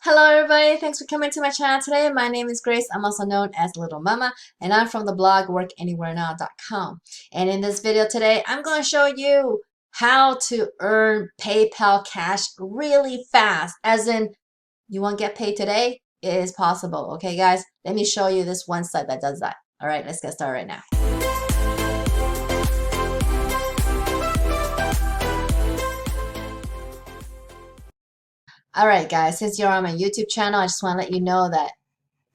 Hello everybody, thanks for coming to my channel today. My name is Grace. I'm also known as Littlemama, and I'm from the blog workanywherenow.com. And in this video today, I'm going to show you how to earn PayPal cash really fast. As in, you want to get paid today? It is possible. Okay guys, let me show you this one site that does that. Alright, let's get started right now. Alright guys, since you're on my YouTube channel, I just want to let you know that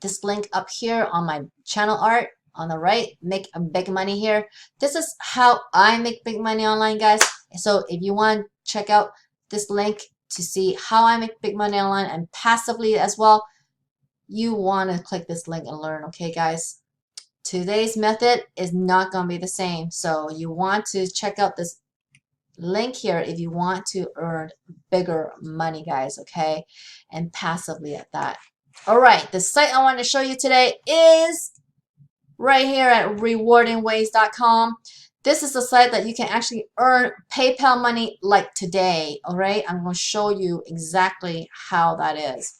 this link up here on my channel art on the right, make a big money here. This is how I make big money online, guys. So if you want to check out this link to see how I make big money online and passively as well, you want to click this link and learn, okay guys? Today's method is not going to be the same. So you want to check out this link here if you want to earn bigger money, guys, okay? And passively at that. Alright, the site I want to show you today is right here at rewardingways.com. This is the site that you can actually earn PayPal money like today. Alright, I'm going to show you exactly how that is.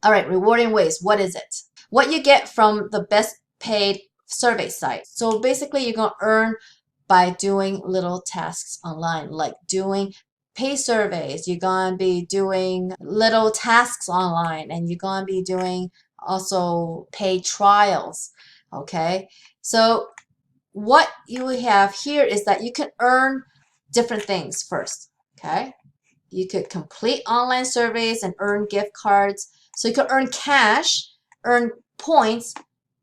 Alright, Rewarding Ways, what is it? What you get from the best paid survey site. So basically you're going to earn by doing little tasks online, like doing pay surveys. You're going to be doing little tasks online, and you're going to be doing also paid trials. Okay, so what you have here is that you can earn different things first. Okay, you could complete online surveys and earn gift cards. So you could earn cash, earn points,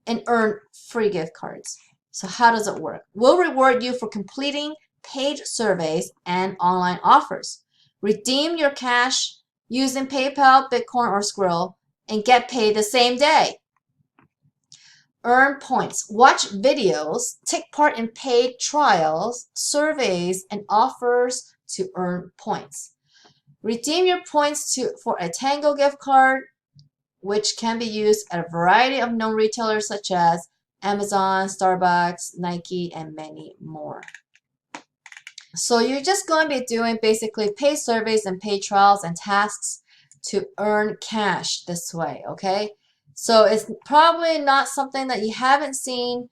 and earn free gift cards. So how does it work? We'll reward you for completing paid surveys and online offers. Redeem your cash using PayPal, Bitcoin, or Skrill and get paid the same day. Earn points. Watch videos, take part in paid trials, surveys, and offers to earn points. Redeem your points for a Tango gift card, which can be used at a variety of known retailers such as Amazon, Starbucks, Nike, and many more. So you're just going to be doing basically paid surveys and paid trials and tasks to earn cash this way, okay? So it's probably not something that you haven't seen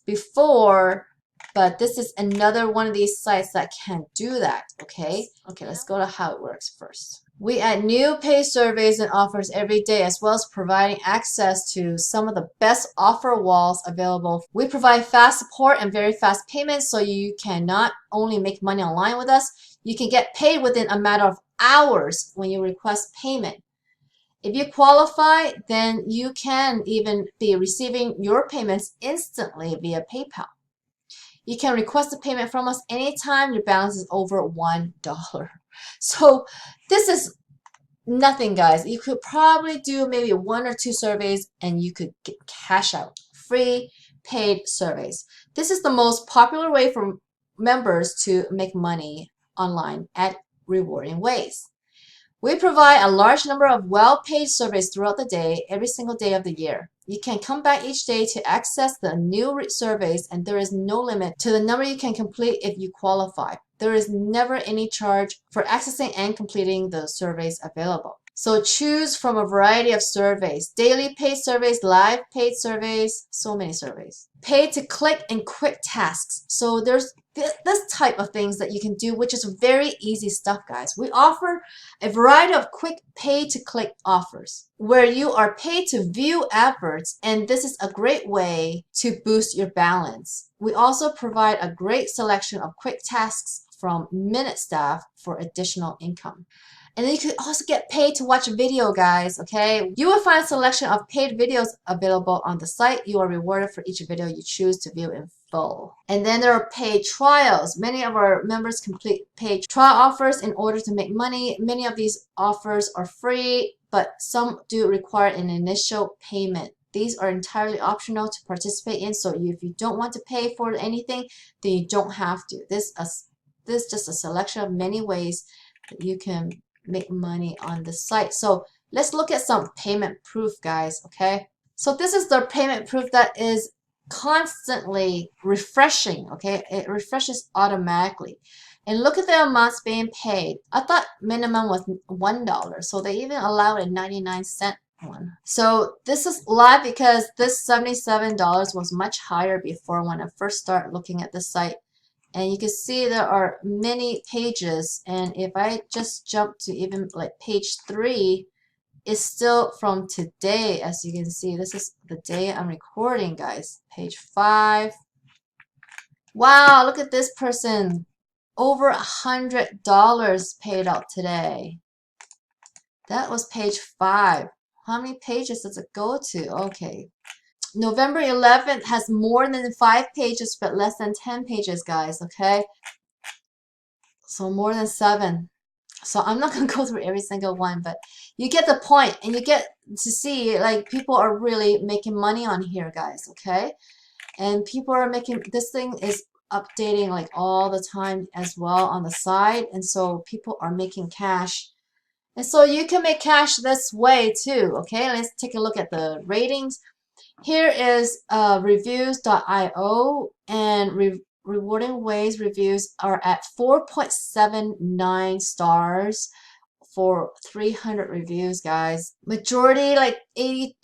before, but this is another one of these sites that can do that, okay? Okay, let's go to how it works first. We add new pay surveys and offers every day, as well as providing access to some of the best offer walls available. We provide fast support and very fast payments, so you can not only make money online with us, you can get paid within a matter of hours when you request payment. If you qualify, then you can even be receiving your payments instantly via PayPal. You can request a payment from us anytime your balance is over $1. So this is nothing, guys. You could probably do maybe 1 or 2 surveys and you could get cash out. Free paid surveys. This is the most popular way for members to make money online at Rewarding Ways. We provide a large number of well-paid surveys throughout the day, every single day of the year. You can come back each day to access the new surveys, and there is no limit to the number you can complete if you qualify. There is never any charge for accessing and completing the surveys available. So choose from a variety of surveys, daily paid surveys, live paid surveys, so many surveys. Paid to click and quick tasks. So there's this type of things that you can do, which is very easy stuff, guys. We offer a variety of quick pay to click offers where you are paid to view adverts, and this is a great way to boost your balance. We also provide a great selection of quick tasks from Minute staff for additional income. And then you could also get paid to watch a video, guys, okay? You will find a selection of paid videos available on the site. You are rewarded for each video you choose to view in full. And then there are paid trials. Many of our members complete paid trial offers in order to make money. Many of these offers are free, but some do require an initial payment. These are entirely optional to participate in, so if you don't want to pay for anything, then you don't have to. This is just a selection of many ways that you can make money on the site. So let's look at some payment proof, guys, okay? So this is the payment proof that is constantly refreshing, okay? It refreshes automatically. And look at the amounts being paid. I thought minimum was $1, so they even allowed a 99-cent one. So this is live because this $77 was much higher before when I first started looking at the site. And you can see there are many pages, and if I just jump to even like page 3, it's still from today. As you can see, this is the day I'm recording, guys. Page 5. Wow, look at this person. Over $100 paid out today. That was page 5. How many pages does it go to? Okay. November 11th has more than 5 pages, but less than 10 pages, guys, okay? So more than 7. So I'm not going to go through every single one, but you get the point, and you get to see, like, people are really making money on here, guys, okay? And people are making, this thing is updating, like, all the time as well on the side, and so people are making cash. And so you can make cash this way, too, okay? Let's take a look at the ratings. Here is reviews.io, and Rewarding Ways reviews are at 4.79 stars for 300 reviews, guys. Majority, like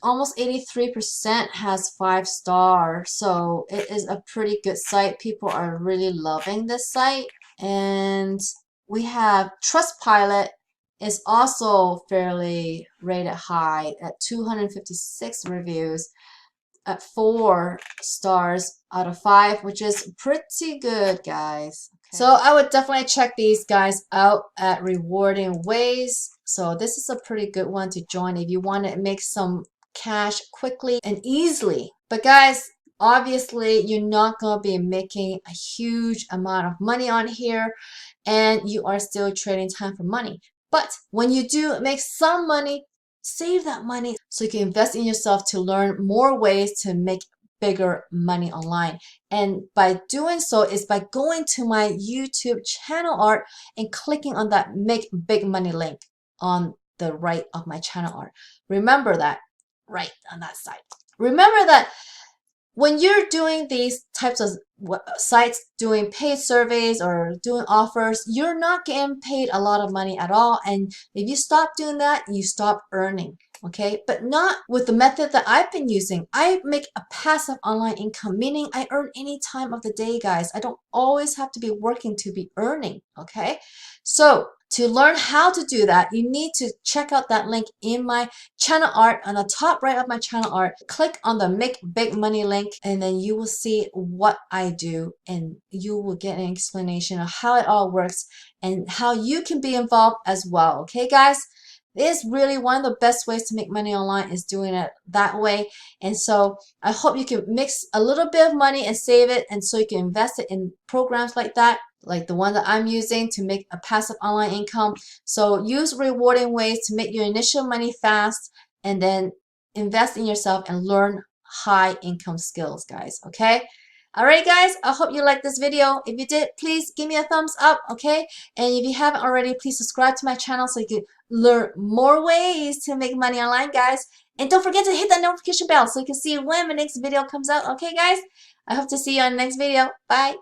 almost 83% has 5 stars, so it is a pretty good site. People are really loving this site. And we have Trustpilot is also fairly rated high at 256 reviews at 4 stars out of 5, which is pretty good, guys. Okay. So I would definitely check these guys out at Rewarding Ways. So this is a pretty good one to join if you want to make some cash quickly and easily. But guys, obviously you're not going to be making a huge amount of money on here, and you are still trading time for money. But when you do make some money, save that money so you can invest in yourself to learn more ways to make bigger money online. And by doing so is by going to my YouTube channel art and clicking on that Make Big Money link on the right of my channel art. Remember that, right on that side. Remember that when you're doing these types of sites, doing paid surveys or doing offers, you're not getting paid a lot of money at all. And if you stop doing that, you stop earning. Okay, but not with the method that I've been using. I make a passive online income, meaning I earn any time of the day, guys. I don't always have to be working to be earning. Okay, so to learn how to do that, you need to check out that link in my channel art on the top right of my channel art. Click on the Make Big Money link, and then you will see what I do, and you will get an explanation of how it all works and how you can be involved as well. Okay, guys? It is really one of the best ways to make money online is doing it that way. And so I hope you can mix a little bit of money and save it, and so you can invest it in programs like that, like the one that I'm using to make a passive online income. So use Rewarding Ways to make your initial money fast, and then invest in yourself and learn high income skills, guys. Okay? Alright guys, I hope you liked this video. If you did, please give me a thumbs up, okay? And if you haven't already, please subscribe to my channel so you can learn more ways to make money online, guys. And don't forget to hit that notification bell so you can see when my next video comes out, okay guys? I hope to see you on the next video. Bye!